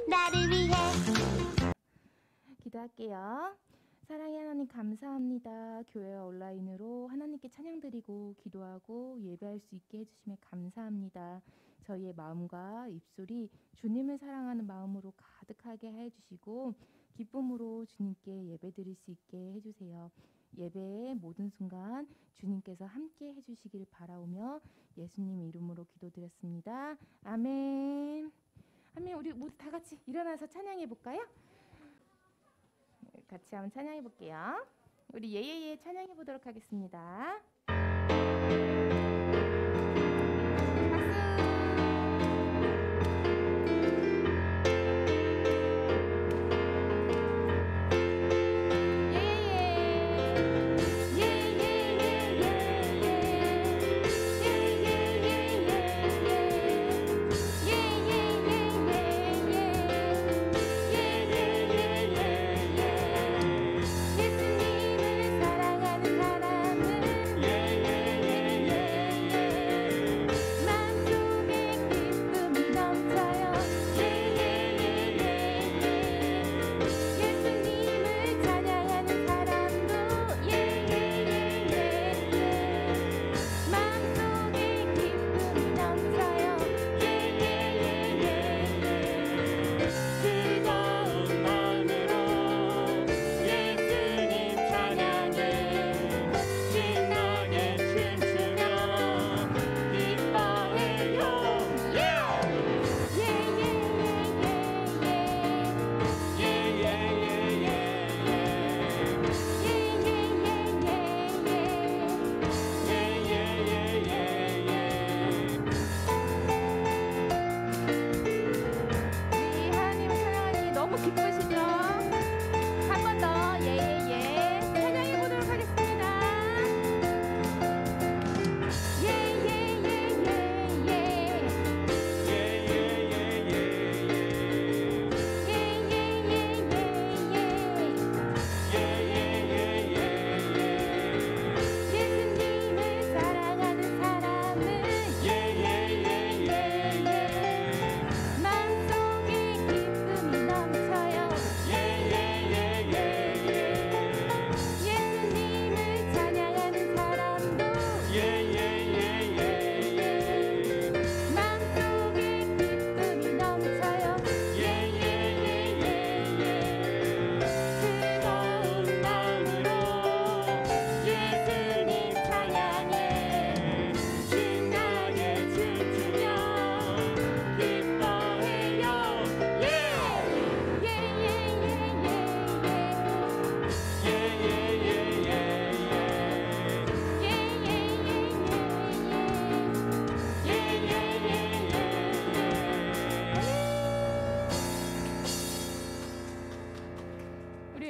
나를 위해. 기도할게요. 사랑의 하나님 감사합니다. 교회와 온라인으로 하나님께 찬양드리고 기도하고 예배할 수 있게 해주심에 감사합니다. 저희의 마음과 입술이 주님을 사랑하는 마음으로 가득하게 해주시고 기쁨으로 주님께 예배드릴 수 있게 해주세요. 예배의 모든 순간 주님께서 함께 해주시길 바라오며 예수님 이름으로 기도드렸습니다. 아멘. 아멘. 우리 모두 다 같이 일어나서 찬양해 볼까요? 같이 한번 찬양해 볼게요. 우리 예예예 찬양해 보도록 하겠습니다.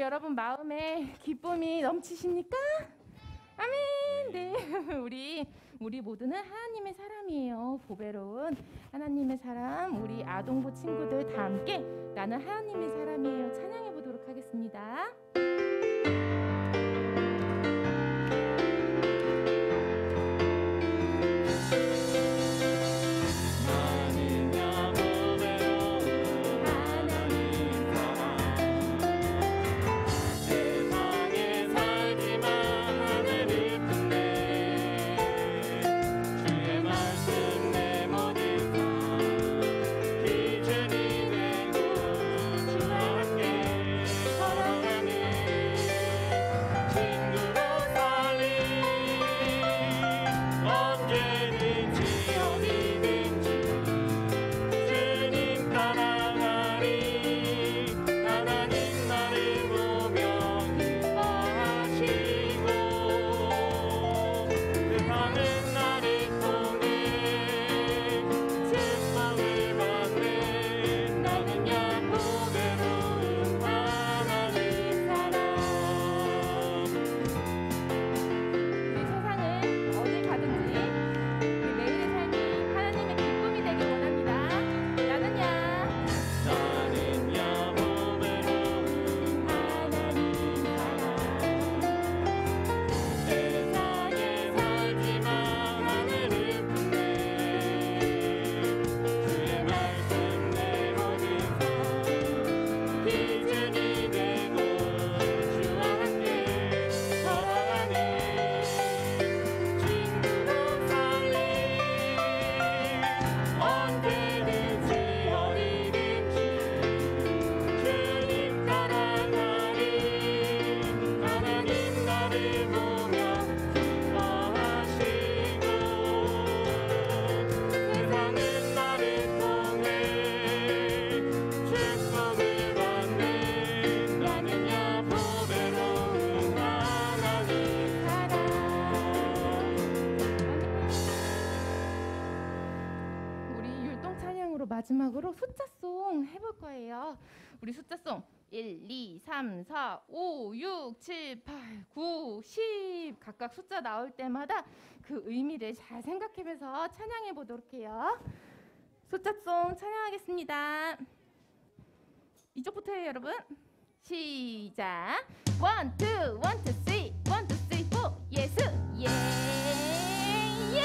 여러분 마음에 기쁨이 넘치십니까? 아멘. 네, 우리 모두는 하나님의 사람이에요. 보배로운 하나님의 사람, 우리 아동부 친구들 다 함께 나는 하나님의 사람이에요 찬양해 보도록 하겠습니다. 주와 함께 걸어가는 마지막으로 숫자송 해볼 거예요. 우리 숫자송 1, 2, 3, 4, 5, 6, 7, 8, 9, 10 각각 숫자 나올 때마다 그 의미를 잘 생각하면서 찬양해 보도록 해요. 숫자송 찬양하겠습니다. 이쪽부터 해요, 여러분. 시작. 1, 2, 1, 2, 3, 1, 2, 3, 4. 예스, 예, 예.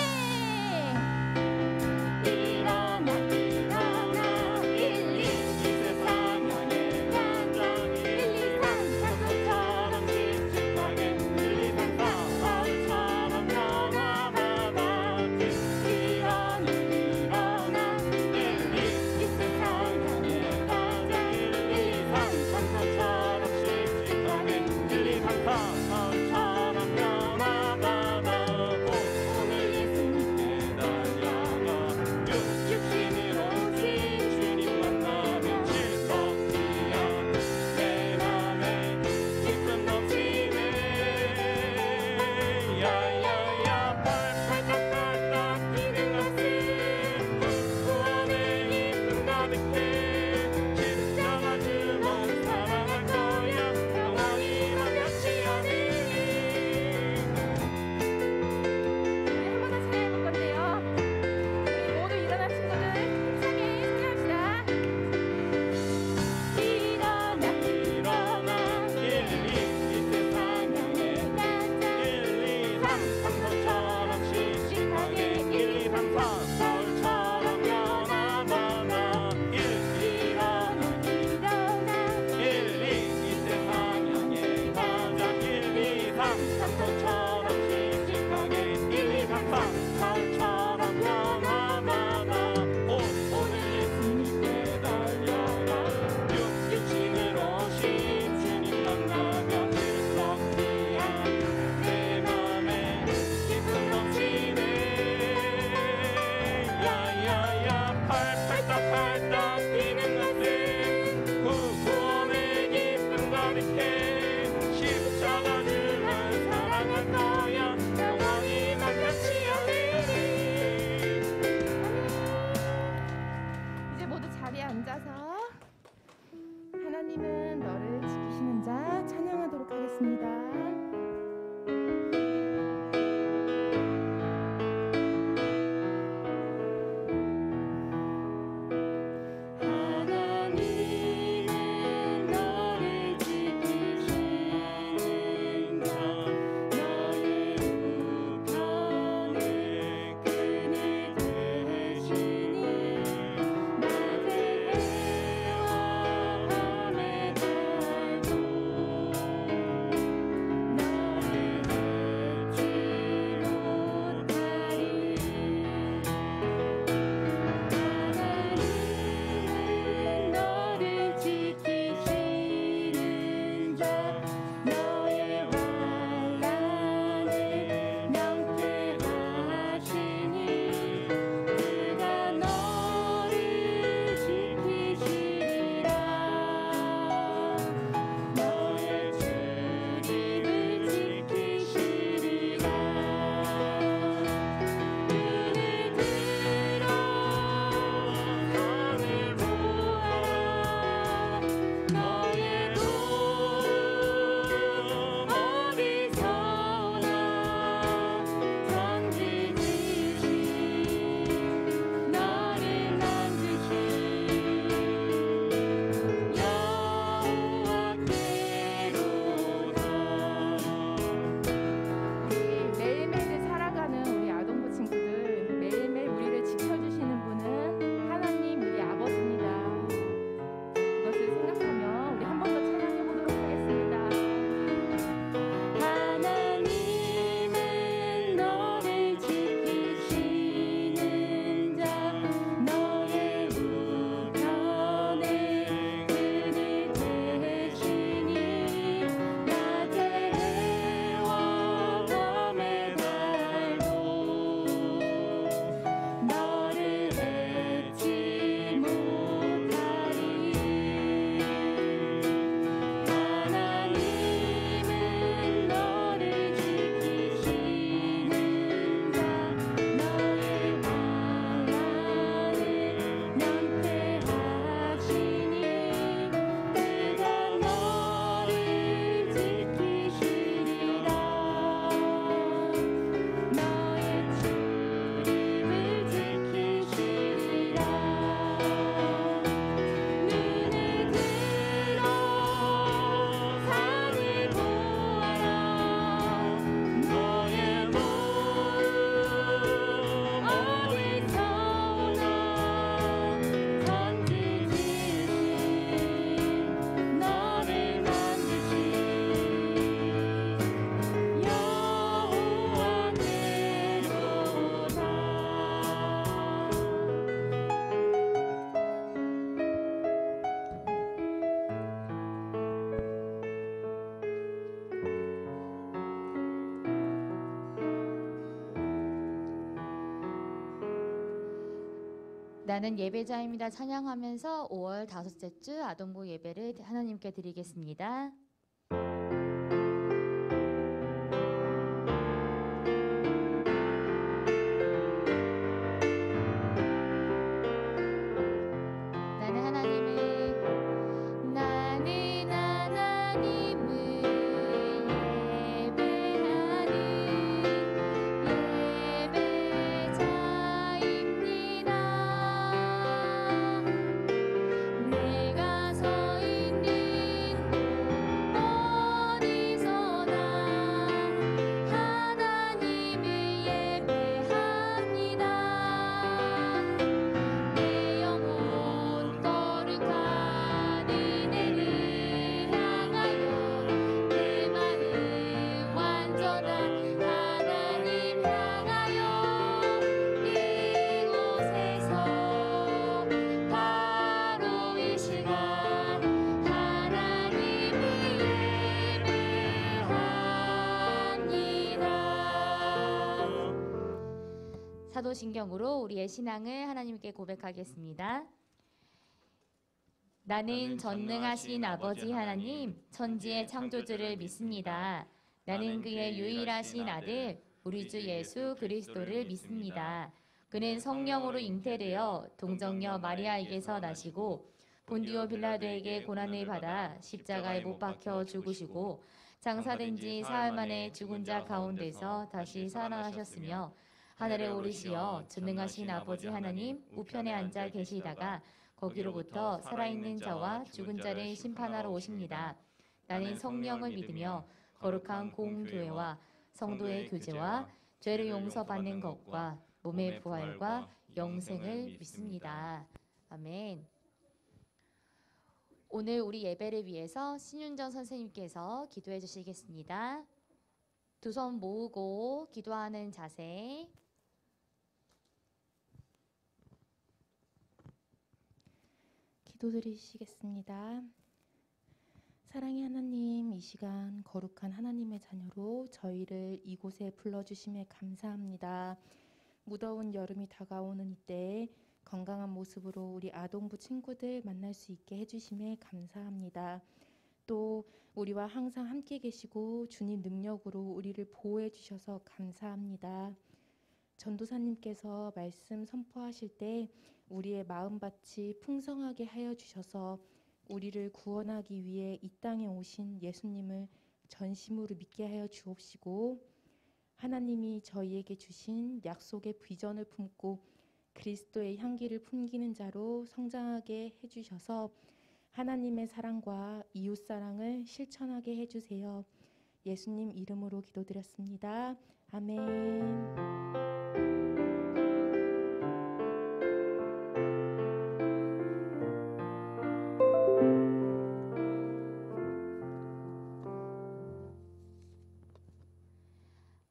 일어나, 일어나. 1, 2, 3, 4년의 가정. 1, 2, 3, 사고처럼 씩씩하게. 1, 2, 3, 4, 바울처럼 영화마다. 일어나, 일어나. 1, 2, 3, 4년의 가정. 1, 2, 3, 사고처럼 씩씩하게. 1, 2, 3, 4, 바울처럼 영화마다. 오늘 예수님께 달려가. 육신으로 오신 주님 만나면 즐겁지요. 내 맘에 기쁨 넘치네. 야야야 팔팔딱팔딱 뛰는 가슴. 구원의 기쁨 가득해. 십자가 주만 사랑할 거야. 영원히 변치 않으니. 우리 한 번 더 찬양해볼 건데요. 우리 모두 일어난 친구들 힘차게 함께합시다. 일어나, 일어나. 1, 2, 3, 4년의 가장. 1, 2, 3, 삼성처럼 씩씩하게. 1, 2, 3, 4, 서울처럼 영화마다. 일어나, 일어나. 1, 2, 3년의 가장. 1, 2, 3, 삼성처럼 씩씩하게. 1, 2, 3, 4, 서울처럼 영화마다. 오늘 예수님께 달려가. 육신으로 오신 주님 만나면 즐겁지야. 내 맘에 기쁨 넘치네. 야야야 팔팔딱팔딱 뛰는 가슴. 구원의 기쁨 가득해. 십자가 주만 사랑할 거야. 영원히만 변치 않으니. 이제 모두 자리에 앉아서 하나님은 너를 지키시는 자 찬양하도록 하겠습니다. 하나님은 너를 지키시는 자 너의 우편에 그늘 되시니 낮의 해와 밤의 달도 나는 예배자입니다. 찬양하면서 5월 5째 주 아동부 예배를 하나님께 드리겠습니다. 사도신경으로 우리의 신앙을 하나님께 고백하겠습니다. 나는 전능하신 아버지 하나님, 천지의 창조주를 믿습니다. 나는 그의 유일하신 아들, 우리 주 예수 그리스도를 믿습니다. 그는 성령으로 잉태되어 동정녀 마리아에게서 나시고 본디오 빌라도에게 고난을 받아 십자가에 못 박혀 죽으시고 장사된 지 사흘 만에 죽은 자 가운데서 다시 살아나셨으며 하늘에 오르시어 전능하신 아버지 하나님 우편에 앉아 계시다가 거기로부터 살아있는 자와 죽은 자를 심판하러 오십니다. 나는 성령을 믿으며 거룩한 공교회와 성도의 교제와 죄를 용서받는 것과 몸의 부활과 영생을 믿습니다. 아멘. 오늘 우리 예배를 위해서 신윤정 선생님께서 기도해 주시겠습니다. 두 손 모으고 기도하는 자세. 기도드리시겠습니다. 사랑의 하나님, 이 시간 거룩한 하나님의 자녀로 저희를 이곳에 불러주심에 감사합니다. 무더운 여름이 다가오는 이때에 건강한 모습으로 우리 아동부 친구들 만날 수 있게 해주심에 감사합니다. 또 우리와 항상 함께 계시고 주님 능력으로 우리를 보호해 주셔서 감사합니다. 전도사님께서 말씀 선포하실 때 우리의 마음밭이 풍성하게 하여 주셔서 우리를 구원하기 위해 이 땅에 오신 예수님을 전심으로 믿게 하여 주옵시고, 하나님이 저희에게 주신 약속의 비전을 품고 그리스도의 향기를 풍기는 자로 성장하게 해주셔서 하나님의 사랑과 이웃사랑을 실천하게 해주세요. 예수님 이름으로 기도드렸습니다. 아멘.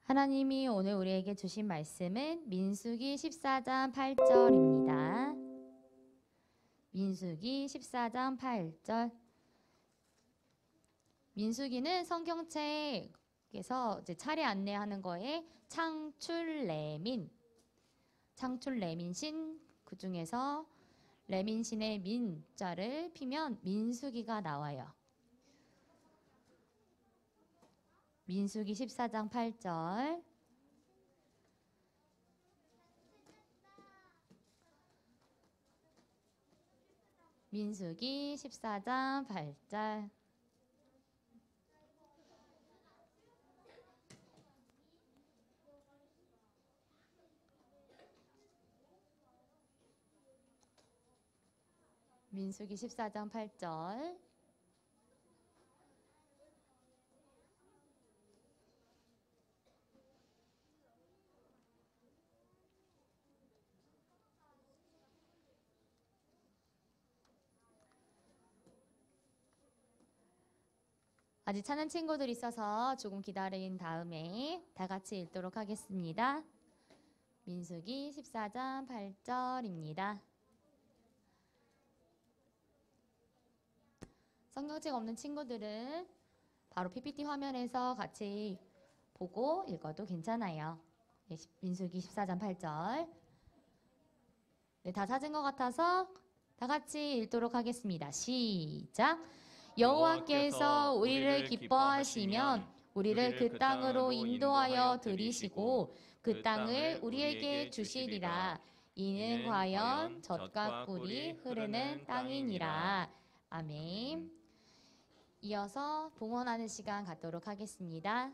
하나님이 오늘 우리에게 주신 말씀은 민수기 14장 8절입니다. 민수기 14장 8절. 민수기는 성경책에서 이제 차례 안내하는 거에 창출레민신, 그 중에서 레민신의 민자를 피면 민수기가 나와요. 민수기 14장 8절. 민수기 14장 8절. 민수기 14장 8절. 아직 찾는 친구들 있어서 조금 기다린 다음에 다 같이 읽도록 하겠습니다. 민수기 14장 8절입니다. 성경책 없는 친구들은 바로 PPT 화면에서 같이 보고 읽어도 괜찮아요. 민수기 14장 8절. 네, 다 찾은 것 같아서 다 같이 읽도록 하겠습니다. 시작. 여호와께서 우리를 기뻐하시면 우리를 그 땅으로 인도하여 들이시고 그 땅을 우리에게 주시리라. 이는 과연 젖과 꿀이 흐르는 땅이니라. 아멘. 이어서 봉헌하는 시간 갖도록 하겠습니다.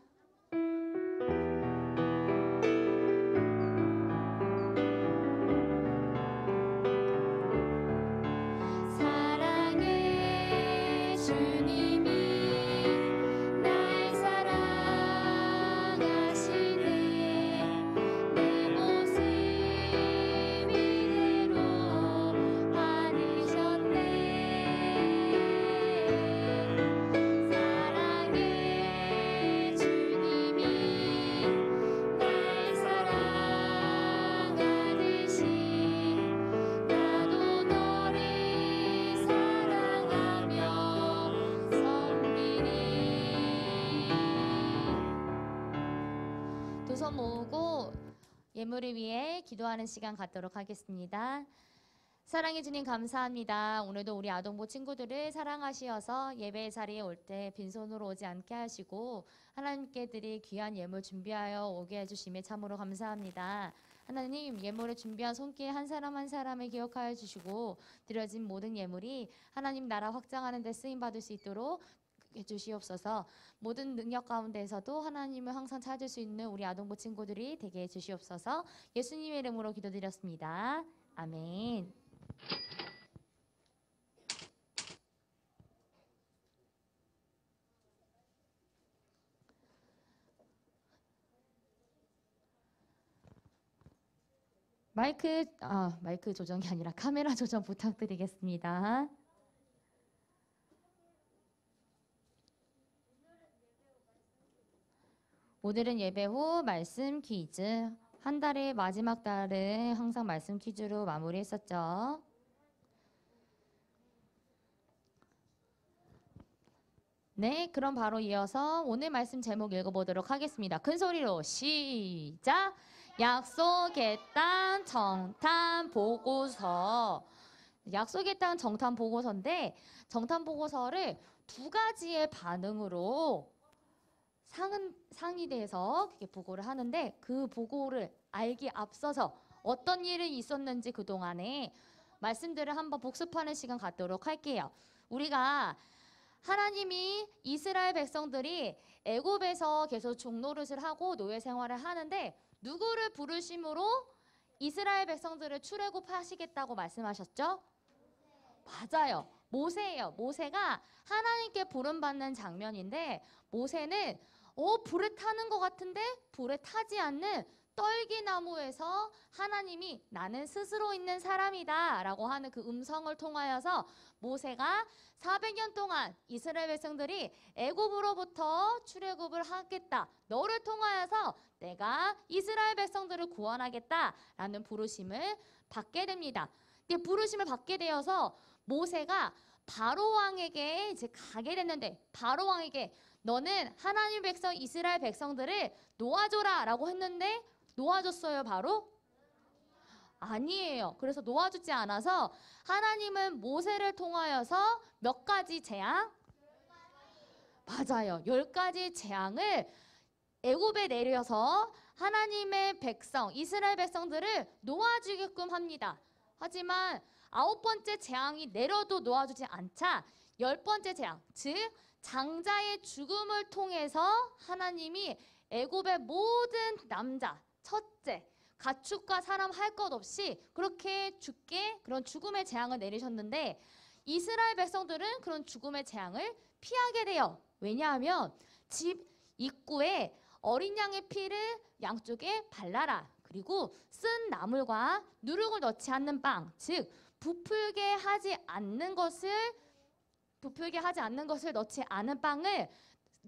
사랑해 주님이 날 사랑하시네. 내 모습 이대로 받으셨네. 사랑해 주님이 날 사랑하듯이 나도 너를 사랑하며 섬기리. 두 손 모으고 예물을 위해 기도하는 시간 갖도록 하겠습니다. 사랑해 주님 감사합니다. 오늘도 우리 아동부 친구들을 사랑하시어서 예배 자리에 올 때 빈손으로 오지 않게 하시고 하나님께 드릴 귀한 예물 준비하여 오게 해주심에 참으로 감사합니다. 하나님, 예물을 준비한 손길 한 사람 한 사람을 기억하여 주시고 드려진 모든 예물이 하나님 나라 확장하는 데 쓰임받을 수 있도록 해주시옵소서. 모든 능력 가운데에서도 하나님을 항상 찾을 수 있는 우리 아동부 친구들이 되게 해주시옵소서. 예수님의 이름으로 기도드렸습니다. 아멘. 마이크 조정이 아니라 카메라 조정 부탁드리겠습니다. 오늘은 예배 후 말씀 퀴즈. 한 달의 마지막 달은 항상 말씀 퀴즈로 마무리했었죠. 네, 그럼 바로 이어서 오늘 말씀 제목 읽어보도록 하겠습니다. 큰 소리로 시작! 약속의 땅 정탐 보고서. 약속의 땅 정탐 보고서인데 정탐 보고서를 두 가지의 반응으로 상이 돼서 그게 보고를 하는데 그 보고를 알기 앞서서 어떤 일이 있었는지 그동안에 말씀들을 한번 복습하는 시간 갖도록 할게요. 우리가 하나님이 이스라엘 백성들이 애굽에서 계속 종노릇을 하고 노예 생활을 하는데 누구를 부르심으로 이스라엘 백성들을 출애굽하시겠다고 말씀하셨죠? 맞아요. 모세예요. 모세가 하나님께 부름받는 장면인데 모세는 불에 타는 것 같은데 불에 타지 않는 떨기나무에서 하나님이 나는 스스로 있는 사람이다 라고 하는 그 음성을 통하여서 모세가 400년 동안 이스라엘 백성들이 애굽으로부터 출애굽을 하겠다. 너를 통하여서 내가 이스라엘 백성들을 구원하겠다라는 부르심을 받게 됩니다. 근데 부르심을 받게 되어서 모세가 바로 왕에게 이제 가게 됐는데 바로 왕에게 너는 하나님 백성 이스라엘 백성들을 놓아줘라 라고 했는데 놓아줬어요 바로? 아니에요. 그래서 놓아주지 않아서 하나님은 모세를 통하여서 몇 가지 재앙? 맞아요. 10가지 재앙을 애굽에 내려서 하나님의 백성 이스라엘 백성들을 놓아주게끔 합니다. 하지만 9번째 재앙이 내려도 놓아주지 않자 10번째 재앙, 즉 장자의 죽음을 통해서 하나님이 애굽의 모든 남자, 첫째, 가축과 사람 할 것 없이 그렇게 죽게 그런 죽음의 재앙을 내리셨는데 이스라엘 백성들은 그런 죽음의 재앙을 피하게 돼요. 왜냐하면 집 입구에 어린 양의 피를 양쪽에 발라라. 그리고 쓴 나물과 누룩을 넣지 않는 빵, 즉 부풀게 하지 않는 것을 넣지 않은 빵을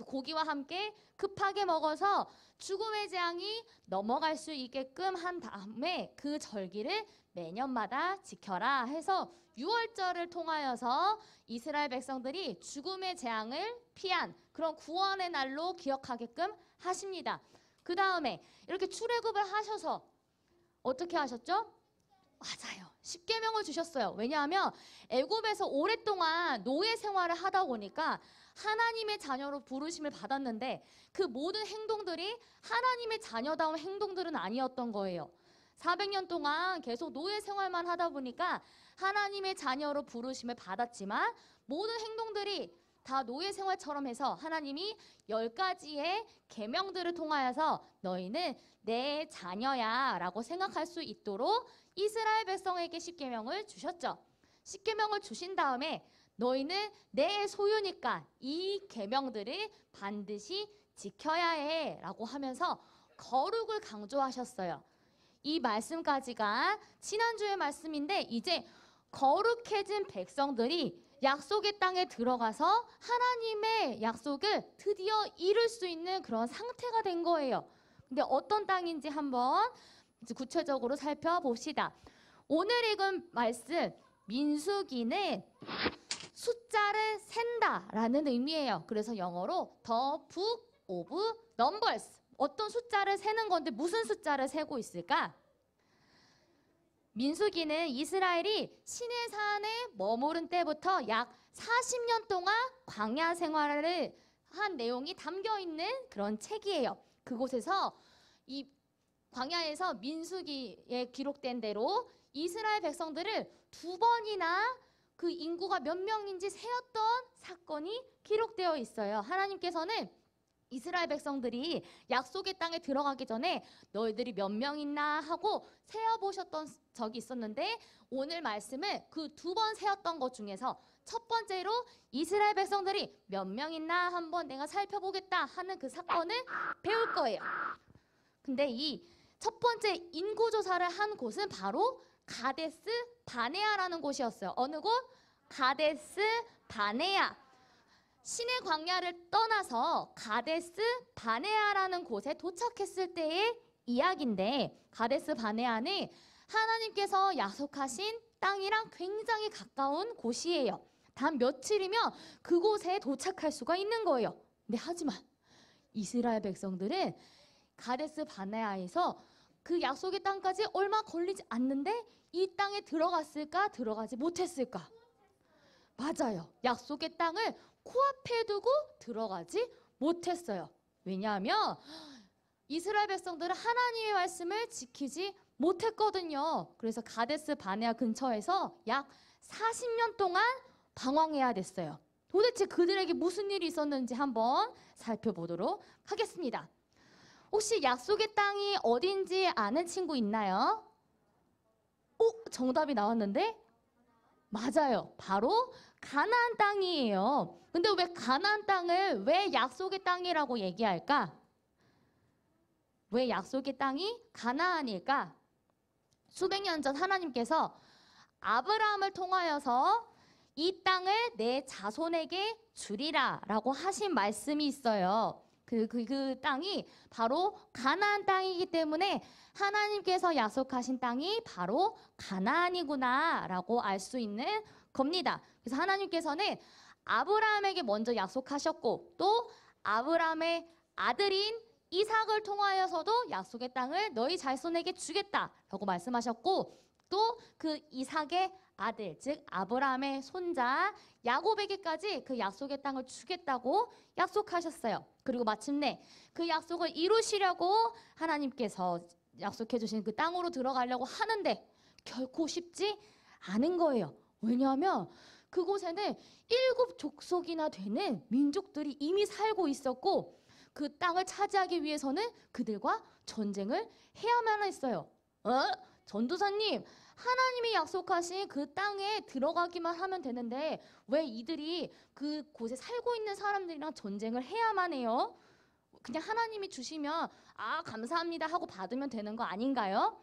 고기와 함께 급하게 먹어서 죽음의 재앙이 넘어갈 수 있게끔 한 다음에 그 절기를 매년마다 지켜라 해서 6월절을 통하여서 이스라엘 백성들이 죽음의 재앙을 피한 그런 구원의 날로 기억하게끔 하십니다. 그 다음에 이렇게 출애굽을 하셔서 어떻게 하셨죠? 맞아요. 십계명을 주셨어요. 왜냐하면 애굽에서 오랫동안 노예 생활을 하다 보니까 하나님의 자녀로 부르심을 받았는데 그 모든 행동들이 하나님의 자녀다운 행동들은 아니었던 거예요. 400년 동안 계속 노예 생활만 하다 보니까 하나님의 자녀로 부르심을 받았지만 모든 행동들이 다 노예 생활처럼 해서 하나님이 10가지의 계명들을 통하여서 너희는 내 자녀야 라고 생각할 수 있도록 이스라엘 백성에게 십계명을 주셨죠. 십계명을 주신 다음에 너희는 내 소유니까 이 계명들을 반드시 지켜야 해 라고 하면서 거룩을 강조하셨어요. 이 말씀까지가 지난주의 말씀인데 이제 거룩해진 백성들이 약속의 땅에 들어가서 하나님의 약속을 드디어 이룰 수 있는 그런 상태가 된 거예요. 근데 어떤 땅인지 한번 구체적으로 살펴봅시다. 오늘 읽은 말씀 민수기는 숫자를 센다라는 의미예요. 그래서 영어로 The Book of Numbers. 어떤 숫자를 세는 건데 무슨 숫자를 세고 있을까? 민수기는 이스라엘이 시내산에 머무른 때부터 약 40년 동안 광야 생활을 한 내용이 담겨 있는 그런 책이에요. 그곳에서 이 광야에서 민수기에 기록된 대로 이스라엘 백성들을 2번이나 그 인구가 몇 명인지 세었던 사건이 기록되어 있어요. 하나님께서는 이스라엘 백성들이 약속의 땅에 들어가기 전에 너희들이 몇 명 있나 하고 세어보셨던 적이 있었는데 오늘 말씀은 그 2번 세었던 것 중에서 첫 번째로 이스라엘 백성들이 몇 명 있나 한번 내가 살펴보겠다 하는 그 사건을 배울 거예요. 근데 이 첫 번째 인구조사를 한 곳은 바로 가데스 바네아라는 곳이었어요. 어느 곳? 가데스 바네아. 신의 광야를 떠나서 가데스 바네아라는 곳에 도착했을 때의 이야기인데 가데스 바네아는 하나님께서 약속하신 땅이랑 굉장히 가까운 곳이에요. 단 며칠이면 그곳에 도착할 수가 있는 거예요. 근데 하지만 이스라엘 백성들은 가데스 바네아에서 그 약속의 땅까지 얼마 걸리지 않는데 이 땅에 들어갔을까 들어가지 못했을까? 맞아요. 약속의 땅을 코앞에 두고 들어가지 못했어요. 왜냐하면 이스라엘 백성들은 하나님의 말씀을 지키지 못했거든요. 그래서 가데스 바네아 근처에서 약 40년 동안 방황해야 됐어요. 도대체 그들에게 무슨 일이 있었는지 한번 살펴보도록 하겠습니다. 혹시 약속의 땅이 어딘지 아는 친구 있나요? 정답이 나왔는데? 맞아요. 바로 가나안 땅이에요. 근데 왜 가나안 땅을 왜 약속의 땅이라고 얘기할까? 왜 약속의 땅이 가나안일까? 수백 년 전 하나님께서 아브라함을 통하여서 이 땅을 내 자손에게 주리라 라고 하신 말씀이 있어요. 그 땅이 바로 가나안 땅이기 때문에 하나님께서 약속하신 땅이 바로 가나안이구나 라고 알 수 있는 겁니다. 그래서 하나님께서는 아브라함에게 먼저 약속하셨고 또 아브라함의 아들인 이삭을 통하여서도 약속의 땅을 너희 자손에게 주겠다라고 말씀하셨고 또 그 이삭의 아들 즉 아브라함의 손자 야곱에게까지 그 약속의 땅을 주겠다고 약속하셨어요. 그리고 마침내 그 약속을 이루시려고 하나님께서 약속해 주신 그 땅으로 들어가려고 하는데 결코 쉽지 않은 거예요. 왜냐하면 그곳에는 7족속이나 되는 민족들이 이미 살고 있었고 그 땅을 차지하기 위해서는 그들과 전쟁을 해야만 했어요. 전도사님, 하나님이 약속하신 그 땅에 들어가기만 하면 되는데 왜 이들이 그곳에 살고 있는 사람들이랑 전쟁을 해야만 해요? 그냥 하나님이 주시면 감사합니다 하고 받으면 되는 거 아닌가요?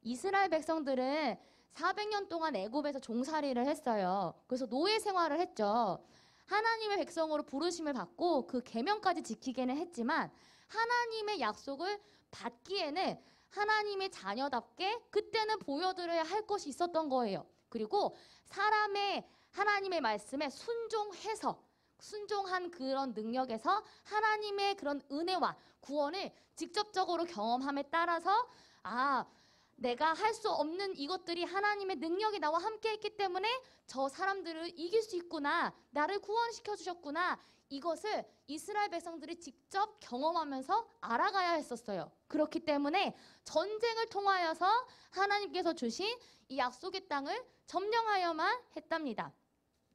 이스라엘 백성들은 400년 동안 애굽에서 종살이를 했어요. 그래서 노예 생활을 했죠. 하나님의 백성으로 부르심을 받고 그 계명까지 지키기는 했지만 하나님의 약속을 받기에는 하나님의 자녀답게 그때는 보여드려야 할 것이 있었던 거예요. 그리고 사람의 하나님의 말씀에 순종한 그런 능력에서 하나님의 그런 은혜와 구원을 직접적으로 경험함에 따라서 내가 할 수 없는 이것들이 하나님의 능력이 나와 함께 했기 때문에 저 사람들을 이길 수 있구나. 나를 구원시켜 주셨구나. 이것을 이스라엘 백성들이 직접 경험하면서 알아가야 했었어요. 그렇기 때문에 전쟁을 통하여서 하나님께서 주신 이 약속의 땅을 점령하여만 했답니다.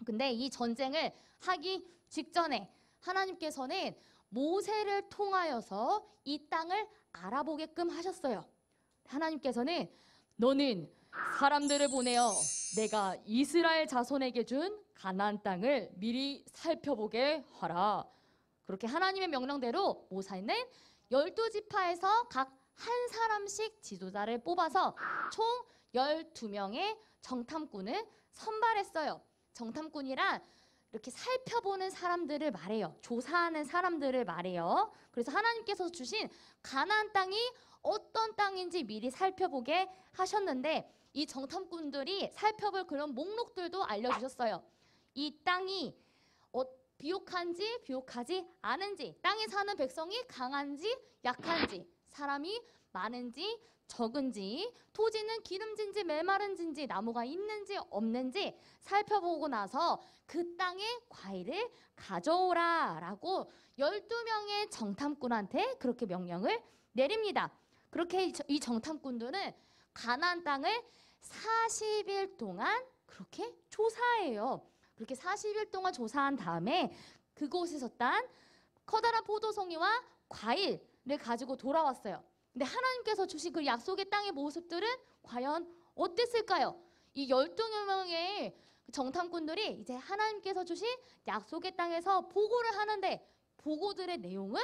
근데 이 전쟁을 하기 직전에 하나님께서는 모세를 통하여서 이 땅을 알아보게끔 하셨어요. 하나님께서는 너는 사람들을 보내어 내가 이스라엘 자손에게 준 가나안 땅을 미리 살펴보게 하라. 그렇게 하나님의 명령대로 모세는 12지파에서 각 한 사람씩 지도자를 뽑아서 총 12명의 정탐꾼을 선발했어요. 정탐꾼이란 이렇게 살펴보는 사람들을 말해요. 조사하는 사람들을 말해요. 그래서 하나님께서 주신 가나안 땅이 어떤 땅인지 미리 살펴보게 하셨는데 이 정탐꾼들이 살펴볼 그런 목록들도 알려주셨어요. 이 땅이 비옥한지 비옥하지 않은지, 땅에 사는 백성이 강한지 약한지, 사람이 많은지 적은지, 토지는 기름진지 메마른지, 나무가 있는지 없는지 살펴보고 나서 그 땅의 과일을 가져오라 라고 12명의 정탐꾼한테 그렇게 명령을 내립니다. 그렇게 이 정탐꾼들은 가나안 땅을 40일 동안 그렇게 조사해요. 그렇게 40일 동안 조사한 다음에 그곳에서 딴 커다란 포도송이와 과일을 가지고 돌아왔어요. 근데 하나님께서 주신 그 약속의 땅의 모습들은 과연 어땠을까요? 이 12명의 정탐꾼들이 이제 하나님께서 주신 약속의 땅에서 보고를 하는데 보고들의 내용은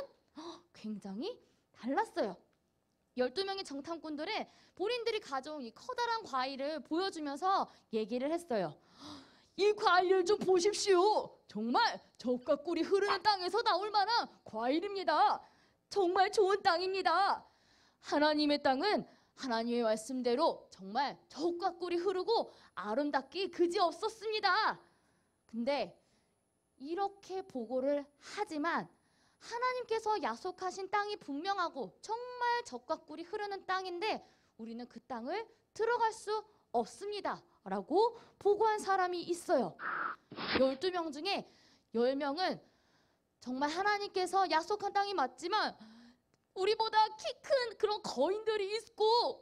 굉장히 달랐어요. 12명의 정탐꾼들은 본인들이 가져온 이 커다란 과일을 보여주면서 얘기를 했어요. 이 과일을 좀 보십시오. 정말 젖과 꿀이 흐르는 땅에서 나올 만한 과일입니다. 정말 좋은 땅입니다. 하나님의 땅은 하나님의 말씀대로 정말 젖과 꿀이 흐르고 아름답기 그지없었습니다. 근데 이렇게 보고를 하지만 하나님께서 약속하신 땅이 분명하고 정말 젖과 꿀이 흐르는 땅인데 우리는 그 땅을 들어갈 수 없습니다 라고 보고한 사람이 있어요. 12명 중에 10명은 정말 하나님께서 약속한 땅이 맞지만 우리보다 키 큰 그런 거인들이 있고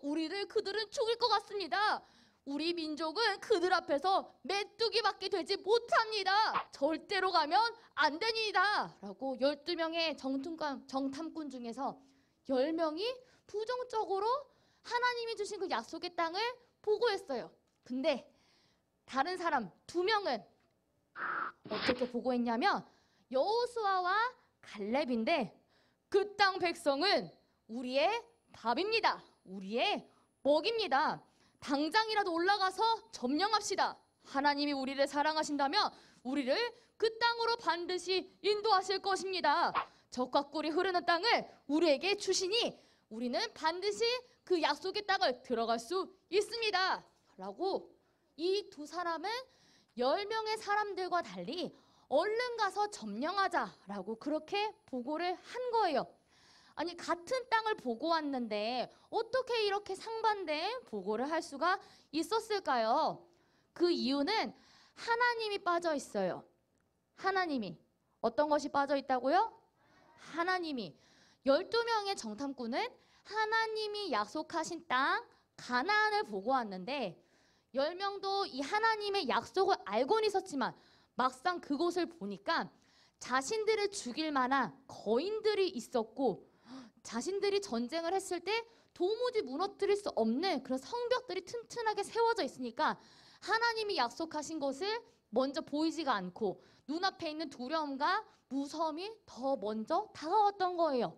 그들은 죽일 것 같습니다. 우리 민족은 그들 앞에서 메뚜기밖에 되지 못합니다. 절대로 가면 안 됩니다 라고 12명의 정탐꾼 중에서 10명이 부정적으로 하나님이 주신 그 약속의 땅을 보고했어요. 근데 다른 사람 2명은 어떻게 보고했냐면 여호수아와 갈렙인데 그 땅 백성은 우리의 밥입니다. 우리의 먹입니다. 당장이라도 올라가서 점령합시다. 하나님이 우리를 사랑하신다면 우리를 그 땅으로 반드시 인도하실 것입니다. 젖과 꿀이 흐르는 땅을 우리에게 주시니 우리는 반드시 그 약속의 땅을 들어갈 수 있습니다 라고 이 2사람은 10명의 사람들과 달리 얼른 가서 점령하자라고 그렇게 보고를 한 거예요. 아니 같은 땅을 보고 왔는데 어떻게 이렇게 상반된 보고를 할 수가 있었을까요? 그 이유는 하나님이 빠져 있어요. 하나님이. 어떤 것이 빠져 있다고요? 하나님이. 12명의 정탐꾼은 하나님이 약속하신 땅 가나안을 보고 왔는데 10명도 이 하나님의 약속을 알고는 있었지만 막상 그곳을 보니까 자신들을 죽일 만한 거인들이 있었고 자신들이 전쟁을 했을 때 도무지 무너뜨릴 수 없는 그런 성벽들이 튼튼하게 세워져 있으니까 하나님이 약속하신 것을 먼저 보이지가 않고 눈앞에 있는 두려움과 무서움이 더 먼저 다가왔던 거예요.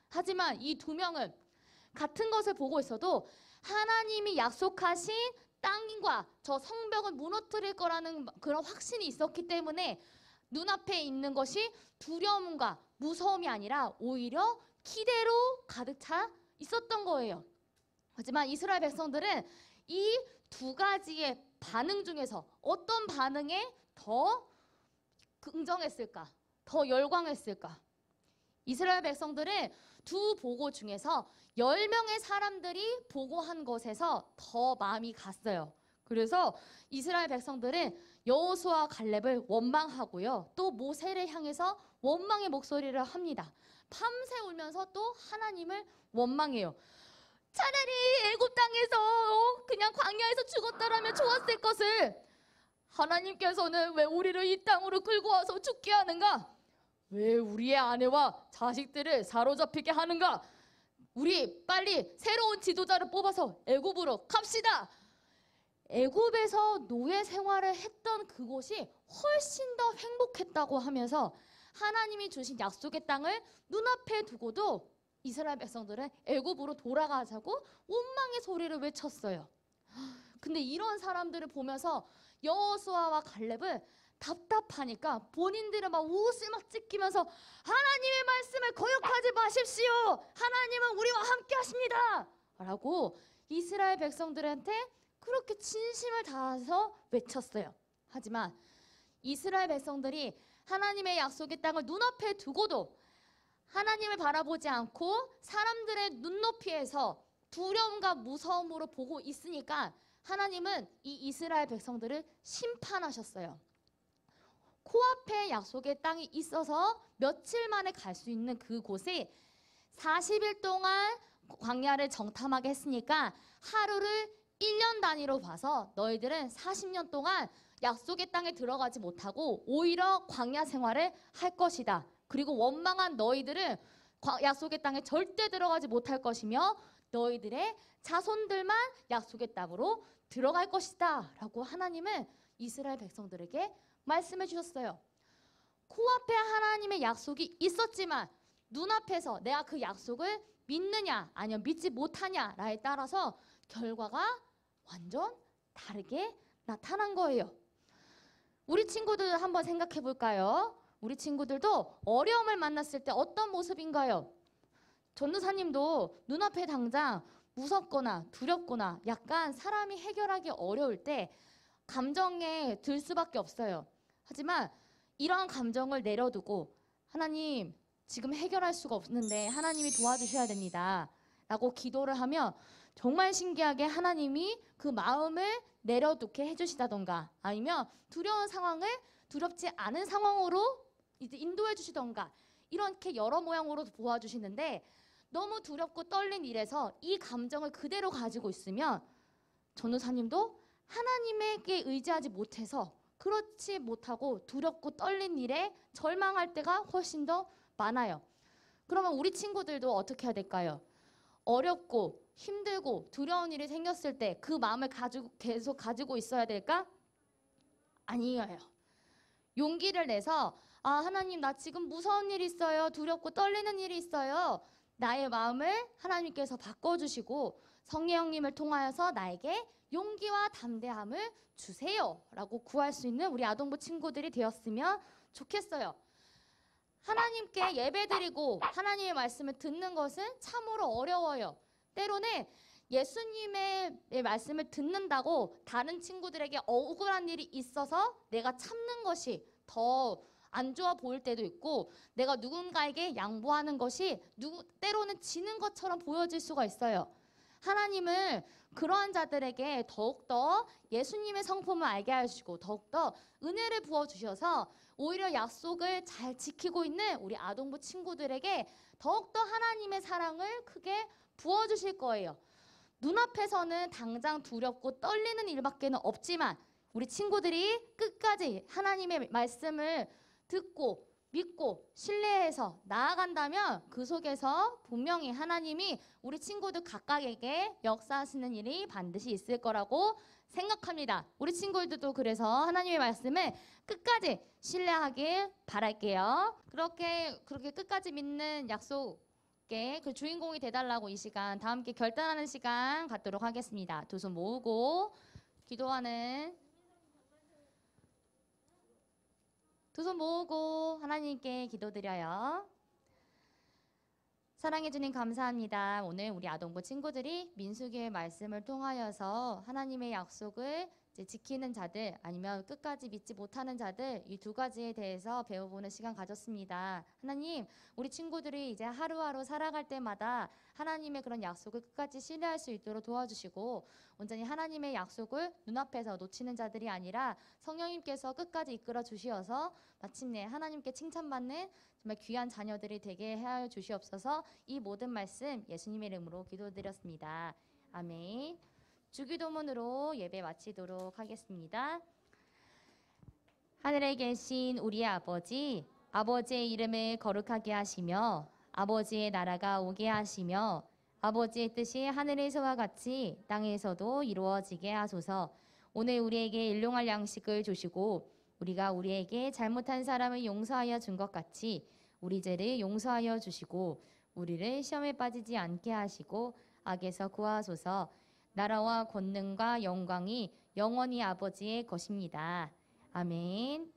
하지만 이 2명은 같은 것을 보고 있어도 하나님이 약속하신 땅과 저 성벽을 무너뜨릴 거라는 그런 확신이 있었기 때문에 눈앞에 있는 것이 두려움과 무서움이 아니라 오히려 기대로 가득 차 있었던 거예요. 하지만 이스라엘 백성들은 이 2가지의 반응 중에서 어떤 반응에 더 긍정했을까? 더 열광했을까? 이스라엘 백성들은 두 보고 중에서 10명의 사람들이 보고한 것에서 더 마음이 갔어요. 그래서 이스라엘 백성들은 여호수아와 갈렙을 원망하고요. 또 모세를 향해서 원망의 목소리를 합니다. 밤새 울면서 또 하나님을 원망해요. 차라리 애굽 땅에서 그냥 광야에서 죽었더라면 좋았을 것을 하나님께서는 왜 우리를 이 땅으로 끌고 와서 죽게 하는가? 왜 우리의 아내와 자식들을 사로잡히게 하는가? 우리 빨리 새로운 지도자를 뽑아서 애굽으로 갑시다. 애굽에서 노예 생활을 했던 그곳이 훨씬 더 행복했다고 하면서 하나님이 주신 약속의 땅을 눈앞에 두고도 이스라엘 백성들은 애굽으로 돌아가자고 원망의 소리를 외쳤어요. 근데 이런 사람들을 보면서 여호수아와 갈렙은 답답하니까 본인들은 막 옷을 막 찢기면서 하나님의 말씀을 거역하지 마십시오. 하나님은 우리와 함께 하십니다. 라고 이스라엘 백성들한테 그렇게 진심을 다해서 외쳤어요. 하지만 이스라엘 백성들이 하나님의 약속의 땅을 눈앞에 두고도 하나님을 바라보지 않고 사람들의 눈높이에서 두려움과 무서움으로 보고 있으니까 하나님은 이 이스라엘 백성들을 심판하셨어요. 코앞에 약속의 땅이 있어서 며칠 만에 갈 수 있는 그곳에 40일 동안 광야를 정탐하게 했으니까 하루를 1년 단위로 봐서 너희들은 40년 동안 약속의 땅에 들어가지 못하고 오히려 광야 생활을 할 것이다. 그리고 원망한 너희들은 약속의 땅에 절대 들어가지 못할 것이며 너희들의 자손들만 약속의 땅으로 들어갈 것이다. 라고 하나님은 이스라엘 백성들에게 말씀해 주셨어요. 코앞에 하나님의 약속이 있었지만 눈앞에서 내가 그 약속을 믿느냐 아니면 믿지 못하냐에 따라서 결과가 완전 다르게 나타난 거예요. 우리 친구들 한번 생각해 볼까요? 우리 친구들도 어려움을 만났을 때 어떤 모습인가요? 전도사님도 눈앞에 당장 무섭거나 두렵거나 약간 사람이 해결하기 어려울 때 감정에 들 수밖에 없어요. 하지만 이러한 감정을 내려두고 하나님 지금 해결할 수가 없는데 하나님이 도와주셔야 됩니다. 라고 기도를 하면 정말 신기하게 하나님이 그 마음을 내려놓게 해주시다던가 아니면 두려운 상황을 두렵지 않은 상황으로 이제 인도해 주시던가 이렇게 여러 모양으로 도와주시는데 너무 두렵고 떨린 일에서 이 감정을 그대로 가지고 있으면 전도사님도 하나님에게 의지하지 못해서 그렇지 못하고 두렵고 떨린 일에 절망할 때가 훨씬 더 많아요. 그러면 우리 친구들도 어떻게 해야 될까요? 어렵고 힘들고 두려운 일이 생겼을 때 그 마음을 계속 가지고 있어야 될까? 아니에요. 용기를 내서 하나님 나 지금 무서운 일이 있어요. 두렵고 떨리는 일이 있어요. 나의 마음을 하나님께서 바꿔주시고 성령님을 통하여서 나에게 용기와 담대함을 주세요. 라고 구할 수 있는 우리 아동부 친구들이 되었으면 좋겠어요. 하나님께 예배드리고 하나님의 말씀을 듣는 것은 참으로 어려워요. 때로는 예수님의 말씀을 듣는다고 다른 친구들에게 억울한 일이 있어서 내가 참는 것이 더 안 좋아 보일 때도 있고 내가 누군가에게 양보하는 것이 때로는 지는 것처럼 보여질 수가 있어요. 하나님은 그러한 자들에게 더욱더 예수님의 성품을 알게 하시고 더욱더 은혜를 부어주셔서 오히려 약속을 잘 지키고 있는 우리 아동부 친구들에게 더욱더 하나님의 사랑을 크게 부어주실 거예요. 눈앞에서는 당장 두렵고 떨리는 일밖에는 없지만 우리 친구들이 끝까지 하나님의 말씀을 듣고 믿고 신뢰해서 나아간다면 그 속에서 분명히 하나님이 우리 친구들 각각에게 역사하시는 일이 반드시 있을 거라고 생각합니다. 우리 친구들도 그래서 하나님의 말씀을 끝까지 신뢰하길 바랄게요. 그렇게 끝까지 믿는 약속의 그 주인공이 돼달라고 이 시간 다 함께 결단하는 시간 갖도록 하겠습니다. 두 손 모으고 기도하는 두 손 모으고 하나님께 기도드려요. 사랑해 주님 감사합니다. 오늘 우리 아동부 친구들이 민수기의 말씀을 통하여서 하나님의 약속을 이제 지키는 자들 아니면 끝까지 믿지 못하는 자들 이 두 가지에 대해서 배워보는 시간 가졌습니다. 하나님, 우리 친구들이 이제 하루하루 살아갈 때마다 하나님의 그런 약속을 끝까지 신뢰할 수 있도록 도와주시고 온전히 하나님의 약속을 눈앞에서 놓치는 자들이 아니라 성령님께서 끝까지 이끌어 주시어서 마침내 하나님께 칭찬받는 정말 귀한 자녀들이 되게 하여 주시옵소서. 이 모든 말씀 예수님의 이름으로 기도드렸습니다. 아멘. 주기도문으로 예배 마치도록 하겠습니다. 하늘에 계신 우리 아버지, 아버지의 이름을 거룩하게 하시며 아버지의 나라가 오게 하시며 아버지의 뜻이 하늘에서와 같이 땅에서도 이루어지게 하소서. 오늘 우리에게 일용할 양식을 주시고 우리가 우리에게 잘못한 사람을 용서하여 준 것 같이 우리 죄를 용서하여 주시고 우리를 시험에 빠지지 않게 하시고 악에서 구하소서. 나라와 권능과 영광이 영원히 아버지의 것입니다. 아멘.